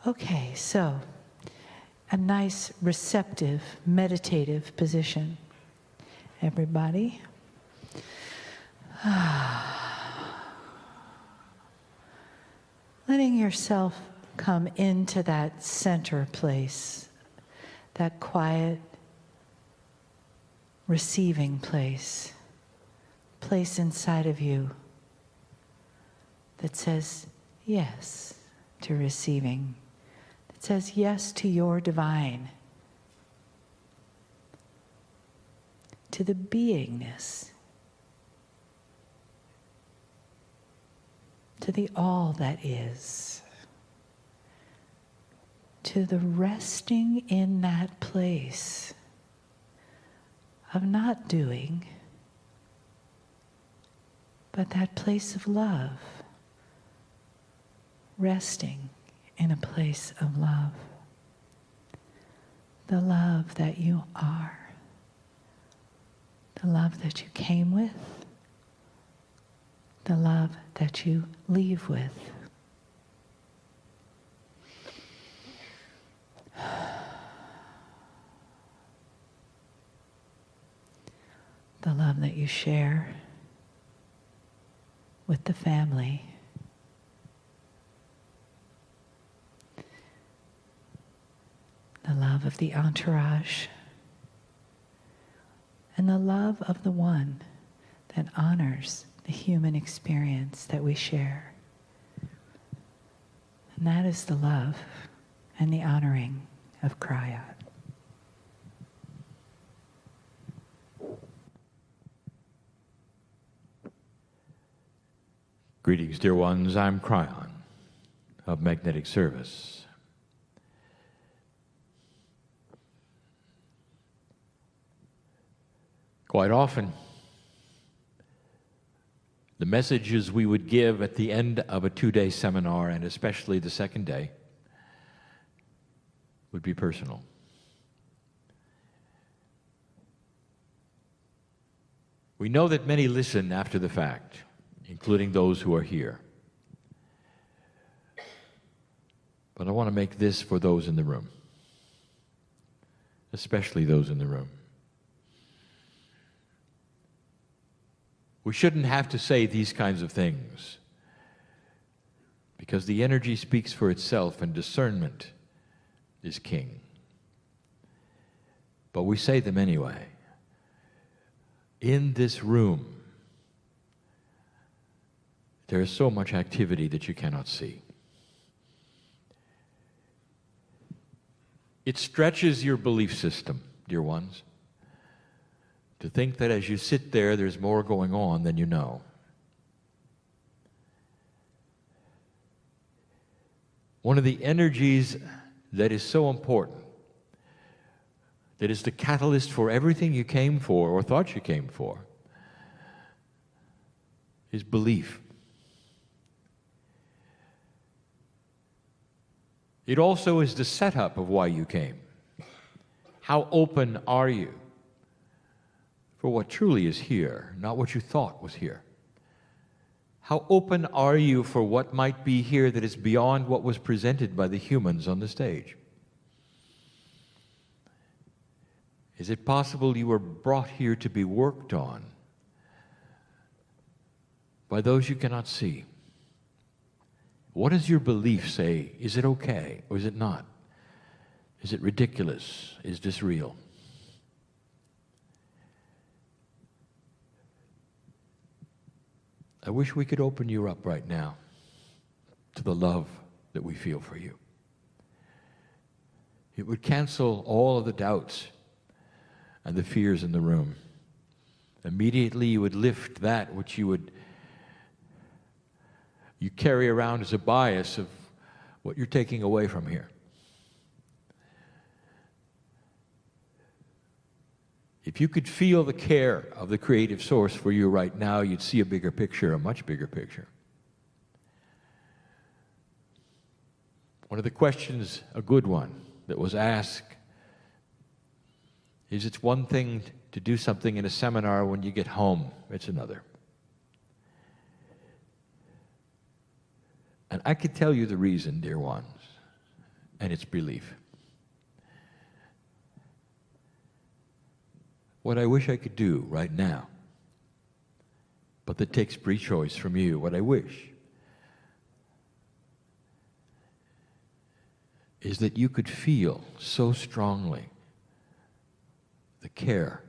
Okay, so a nice, receptive, meditative position. Everybody. Letting yourself come into that center place, that quiet, receiving place inside of you that says yes to receiving, that says yes to your divine, to the beingness, to the all that is, to the resting in that place of not doing, but that place of love, resting in a place of love, the love that you are, the love that you came with, the love that you leave with. The love that you share with the family. The love of the entourage. And the love of the one that honors the human experience that we share. And that is the love and the honoring of Kryon. Greetings, dear ones. I'm Kryon of Magnetic Service. Quite often, the messages we would give at the end of a 2-day seminar, and especially the second day, would be personal. We know that many listen after the fact, including those who are here. But I want to make this for those in the room, especially those in the room. We shouldn't have to say these kinds of things because the energy speaks for itself and discernment is king. But we say them anyway. In this room, there is so much activity that you cannot see. It stretches your belief system, dear ones, to think that as you sit there, there's more going on than you know. One of the energies that is so important, that is the catalyst for everything you came for or thought you came for, is belief. It also is the setup of why you came. How open are you for what truly is here, not what you thought was here? How open are you for what might be here that is beyond what was presented by the humans on the stage? Is it possible you were brought here to be worked on by those you cannot see? What does your belief say? Is it okay or is it not? Is it ridiculous? Is this real? I wish we could open you up right now to the love that we feel for you. It would cancel all of the doubts and the fears in the room. Immediately you would lift that which you carry around as a bias of what you're taking away from here. If you could feel the care of the creative source for you right now, you'd see a bigger picture, a much bigger picture. One of the questions, a good one, that was asked is, it's one thing to do something in a seminar when you get home, it's another. And I could tell you the reason, dear ones. and it's belief. What I wish I could do right now, but that takes free choice from you, what I wish is that you could feel so strongly the care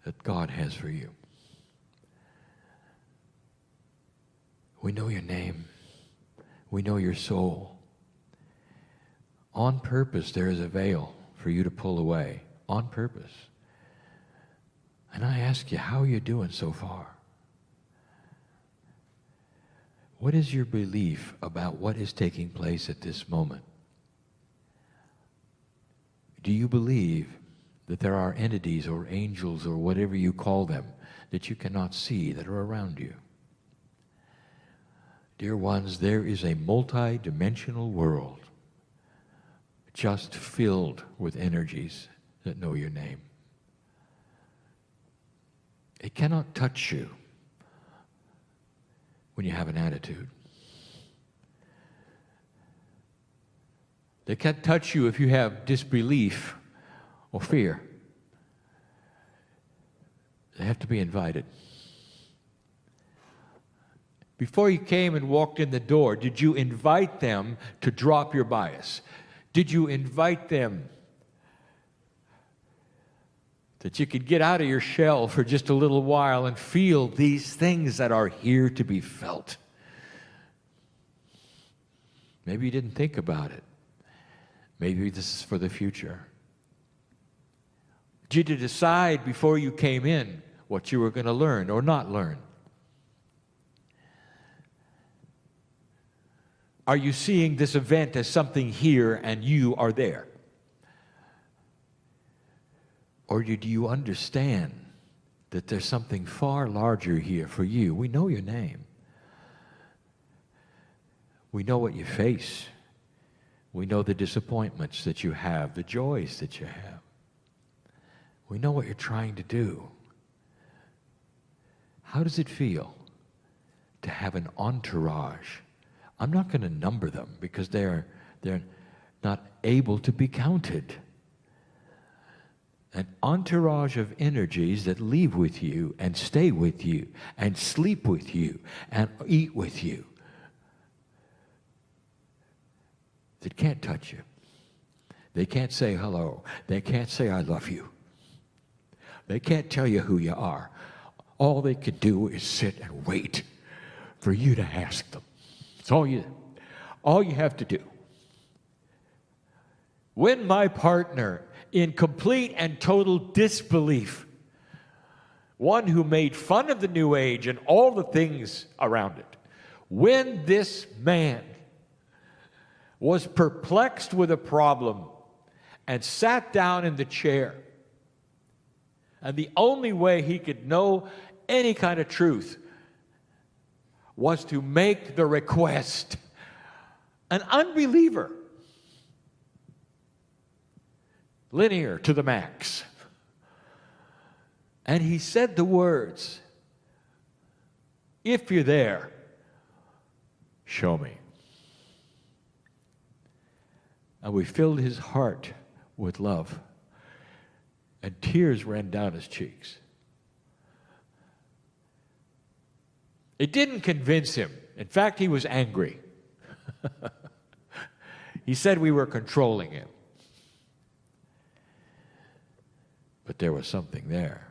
that God has for you. We know your name. We know your soul. On purpose, there is a veil for you to pull away. On purpose. And I ask you, how are you doing so far? What is your belief about what is taking place at this moment? Do you believe that there are entities or angels or whatever you call them that you cannot see that are around you? Dear ones, there is a multi-dimensional world just filled with energies that know your name. It cannot touch you when you have an attitude. They can't touch you if you have disbelief or fear. They have to be invited. Before you came and walked in the door, did you invite them to drop your bias? Did you invite them that you could get out of your shell for just a little while and feel these things that are here to be felt? Maybe you didn't think about it. Maybe this is for the future. Did you decide before you came in what you were going to learn or not learn? Are you seeing this event as something here and you are there? Or do you understand that there's something far larger here for you? We know your name. We know what you face. We know the disappointments that you have, the joys that you have. We know what you're trying to do. How does it feel to have an entourage? I'm not going to number them because they're not able to be counted. An entourage of energies that leave with you and stay with you and sleep with you and eat with you that can't touch you. They can't say hello. They can't say I love you. They can't tell you who you are. All they could do is sit and wait for you to ask them. It's all you have to do. When my partner, in complete and total disbelief, one who made fun of the New Age and all the things around it, when this man was perplexed with a problem and sat down in the chair, and the only way he could know any kind of truth was to make the request, an unbeliever, linear to the max. And he said the words, if you're there, show me. And we filled his heart with love, and tears ran down his cheeks. It didn't convince him. In fact, he was angry. He said we were controlling him. But there was something there.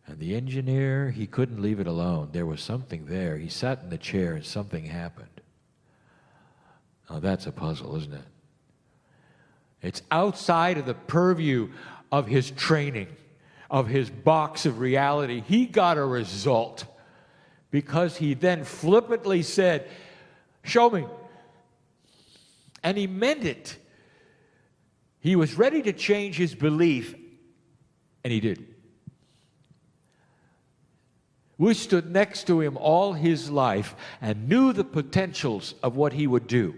And the engineer, he couldn't leave it alone. There was something there. He sat in the chair and something happened. Now that's a puzzle, isn't it? It's outside of the purview of his training, of his box of reality. He got a result because he then flippantly said, show me. And he meant it. He was ready to change his belief, and he did. We stood next to him all his life and knew the potentials of what he would do.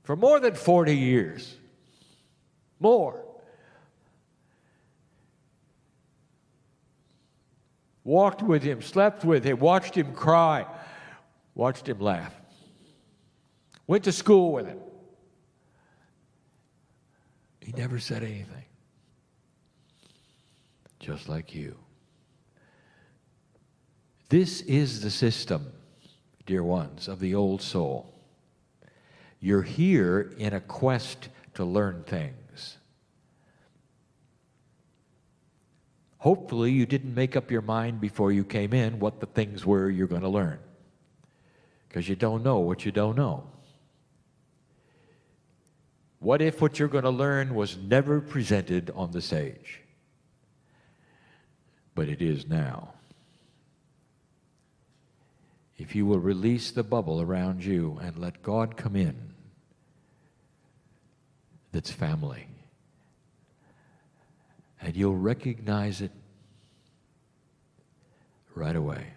For more than 40 years. More. Walked with him, slept with him, watched him cry, watched him laugh. Went to school with him. He never said anything. Just like you. This is the system, dear ones, of the old soul. You're here in a quest to learn things. Hopefully you didn't make up your mind before you came in what the things were you're going to learn. Because you don't know what you don't know. What if what you're going to learn was never presented on the stage? But it is now. If you will release the bubble around you and let God come in, that's family. And you'll recognize it right away.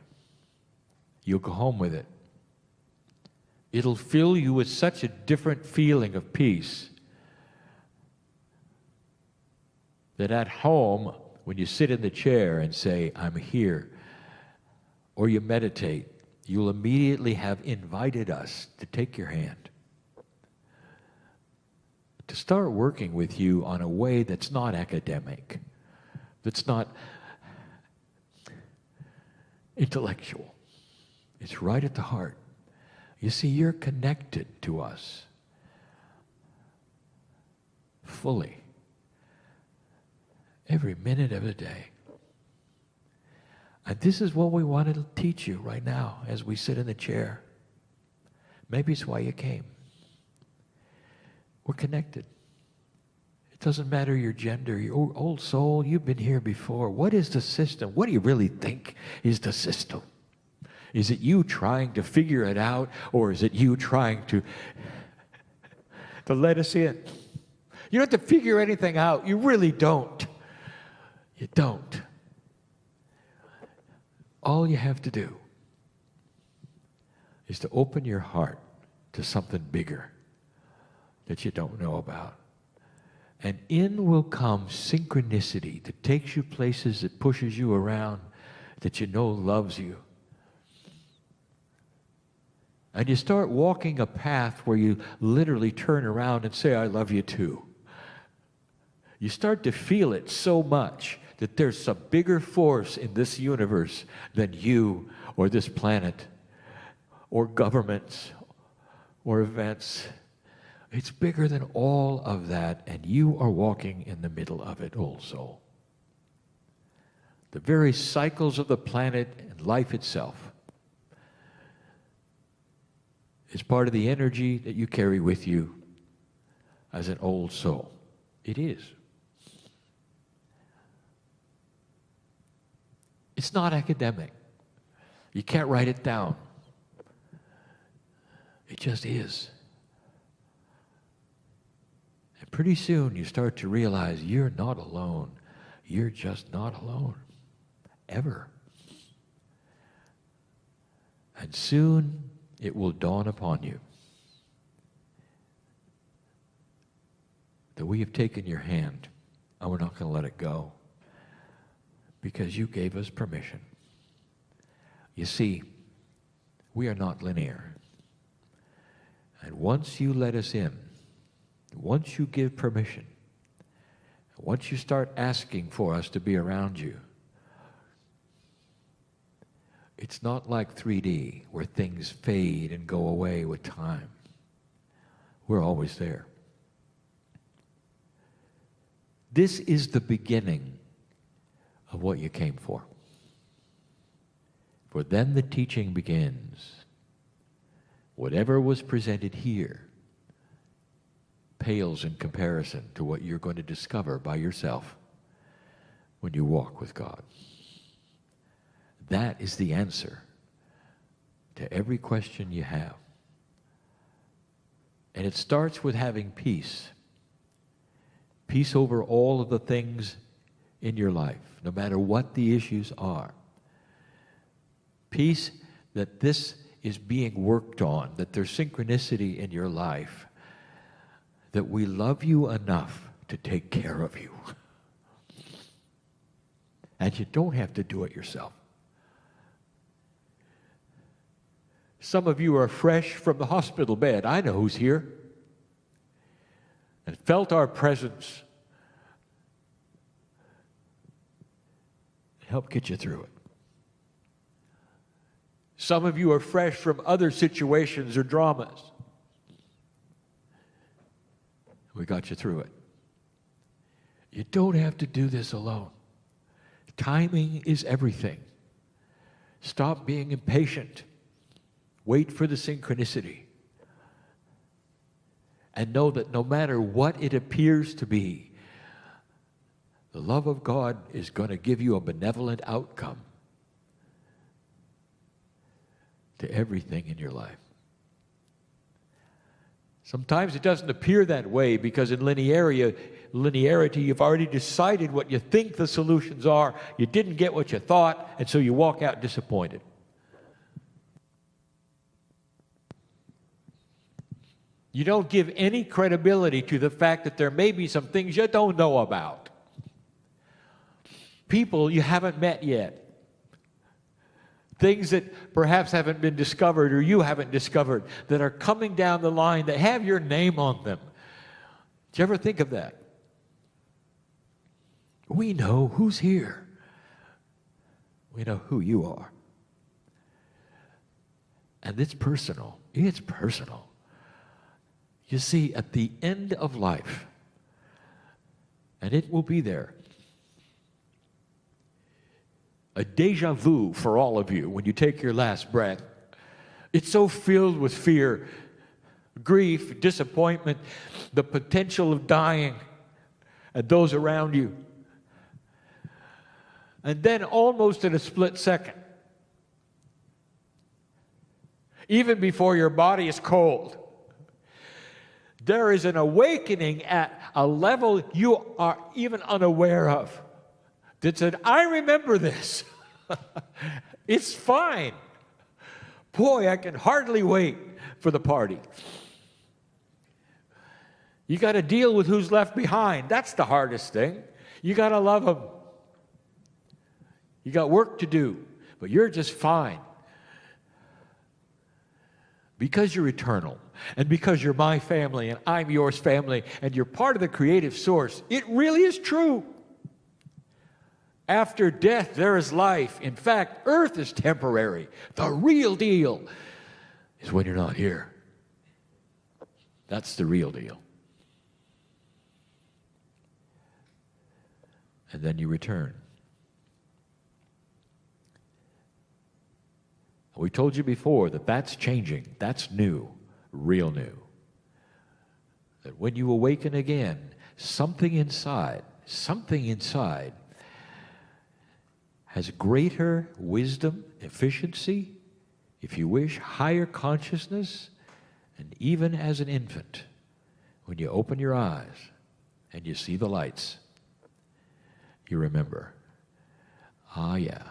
You'll go home with it. It'll fill you with such a different feeling of peace that at home, when you sit in the chair and say, I'm here, or you meditate, you'll immediately have invited us to take your hand, to start working with you on a way that's not academic, that's not intellectual. It's right at the heart. You see, you're connected to us fully, every minute of the day. And this is what we wanted to teach you right now as we sit in the chair. Maybe it's why you came. We're connected. It doesn't matter your gender, your old soul, you've been here before. What is the system? What do you really think is the system? Is it you trying to figure it out, or is it you trying to let us in? You don't have to figure anything out. You really don't. You don't. All you have to do is to open your heart to something bigger that you don't know about. And in will come synchronicity that takes you places, that pushes you around, that you know loves you. And you start walking a path where you literally turn around and say, I love you too. You start to feel it so much that there's some bigger force in this universe than you or this planet or governments or events. It's bigger than all of that, and you are walking in the middle of it, old soul. The very cycles of the planet and life itself is part of the energy that you carry with you as an old soul. It is. It's not academic. You can't write it down. It just is. And pretty soon you start to realize you're not alone. You're just not alone. Ever. And soon it will dawn upon you that we have taken your hand and we're not going to let it go because you gave us permission. You see, we are not linear. And once you let us in, once you give permission, once you start asking for us to be around you, it's not like 3D where things fade and go away with time. We're always there. This is the beginning of what you came for. For then the teaching begins. Whatever was presented here pales in comparison to what you're going to discover by yourself when you walk with God. That is the answer to every question you have. And it starts with having peace. Peace over all of the things in your life, no matter what the issues are. Peace that this is being worked on, that there's synchronicity in your life, that we love you enough to take care of you. And you don't have to do it yourself. Some of you are fresh from the hospital bed. I know who's here. And felt our presence. Help get you through it. Some of you are fresh from other situations or dramas. We got you through it. You don't have to do this alone. Timing is everything. Stop being impatient. Wait for the synchronicity. And know that no matter what it appears to be, the love of God is going to give you a benevolent outcome to everything in your life. Sometimes it doesn't appear that way because in linearity, you've already decided what you think the solutions are. You didn't get what you thought, and so you walk out disappointed. You don't give any credibility to the fact that there may be some things you don't know about. People you haven't met yet. Things that perhaps haven't been discovered or you haven't discovered that are coming down the line that have your name on them. Did you ever think of that? We know who's here. We know who you are. And it's personal. It's personal. You see, at the end of life, and it will be there, a deja vu for all of you when you take your last breath. It's so filled with fear, grief, disappointment, the potential of dying, and those around you. And then almost in a split second, even before your body is cold, there is an awakening at a level you are even unaware of that said, I remember this. It's fine. Boy, I can hardly wait for the party. You got to deal with who's left behind. That's the hardest thing. You got to love them. You got work to do, but you're just fine. Because you're eternal, and because you're my family, and I'm yours family, and you're part of the creative source, it really is true. After death, there is life. In fact, earth is temporary. The real deal is when you're not here. That's the real deal. And then you return. We told you before that that's changing. That's new, real new. That when you awaken again, something inside has greater wisdom, efficiency, if you wish, higher consciousness, and even as an infant, when you open your eyes and you see the lights, you remember, ah yeah,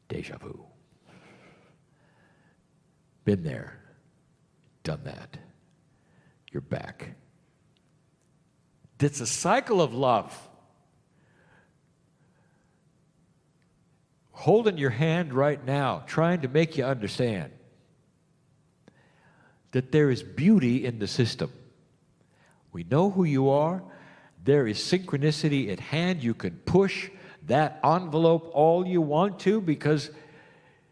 deja vu. Been there, done that. You're back. It's a cycle of love. Holding your hand right now, trying to make you understand that there is beauty in the system. We know who you are. There is synchronicity at hand. You can push that envelope all you want to because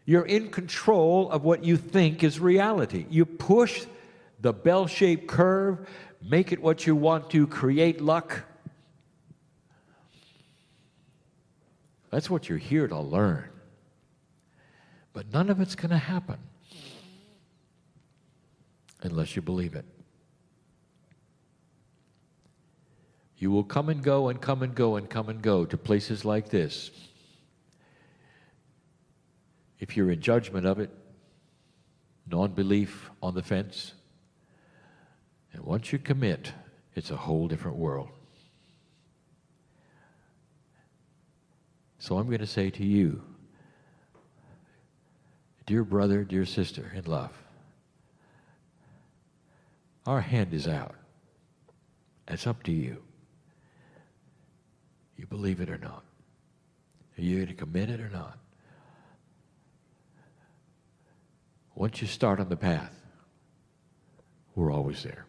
you're in control of what you think is reality. You push the bell-shaped curve, make it what you want to, create luck. That's what you're here to learn. But none of it's going to happen unless you believe it. You will come and go and come and go and come and go to places like this. If you're in judgment of it, non-belief on the fence, and once you commit, it's a whole different world. So I'm going to say to you, dear brother, dear sister in love, our hand is out. It's up to you. You believe it or not. Are you going to commit it or not? Once you start on the path, we're always there.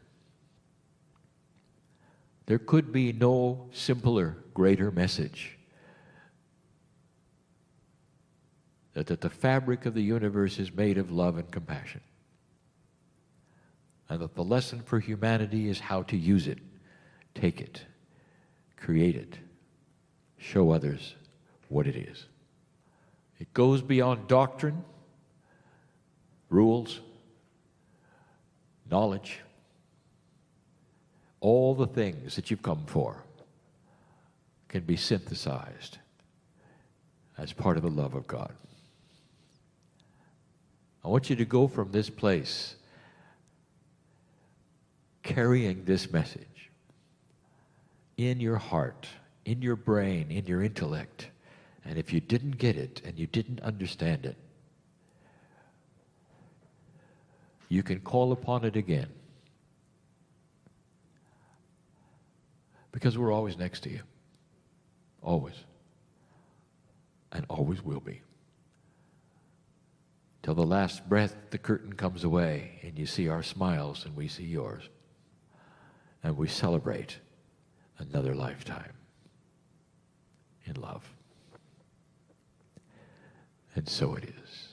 There could be no simpler, greater message that the fabric of the universe is made of love and compassion, and that the lesson for humanity is how to use it, take it, create it, show others what it is. It goes beyond doctrine, rules, knowledge, all the things that you've come for can be synthesized as part of the love of God. I want you to go from this place carrying this message in your heart, in your brain, in your intellect. And if you didn't get it and you didn't understand it, you can call upon it again. Because we're always next to you. Always. And always will be. Till the last breath, the curtain comes away and you see our smiles and we see yours. And we celebrate another lifetime in love. And so it is.